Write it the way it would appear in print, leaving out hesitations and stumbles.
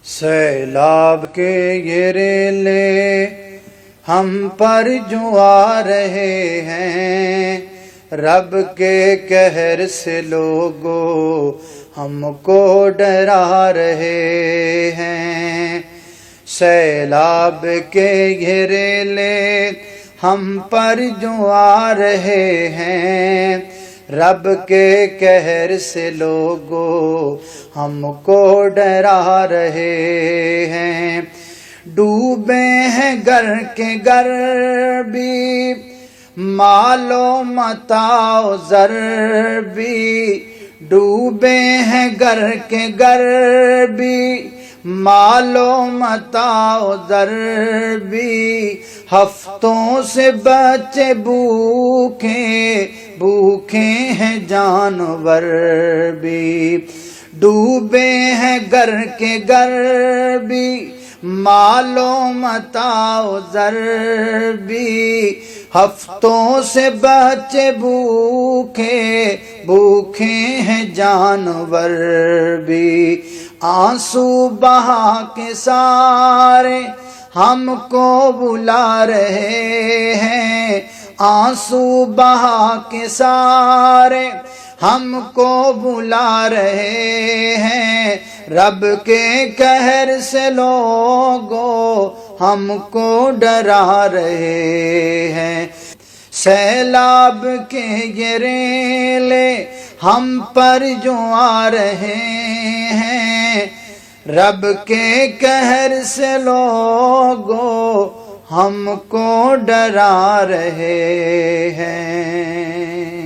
سیلاب کے یہ ریلے ہم پر جو آ رہے ہیں، رب کے قہر سے لوگو ہم کو ڈرا رہے ہیں۔ سیلاب کے یہ ریلے ہم پر جو آ رہے ہیں، رب کے قہر سے لوگو ہم کو ڈرا رہے ہیں۔ ڈوبے ہیں گر کے گر بھی، مال و متاع و زر بھی، ڈوبے ہیں گر کے گر بھی، مال و متاع و زر بھی، ہفتوں سے بچے بھوکے ہیں جانور بھی۔ ڈوبے ہیں گر کے گر بھی، مال و متاع و زر بھی، ہفتوں سے بچے بھوکے ہیں جانور بھی۔ آنسو بہا کے سارے ہم کو بلا رہے ہیں، آنسو بہا کے سارے ہم کو بلا رہے ہیں، رب کے قہر سے لوگو ہم کو ڈرا رہے ہیں۔ سیلاب کے یہ ریلے ہم پر جو آ رہے ہیں، رب کے قہر سے لوگو ہم کو ڈرا رہے ہیں۔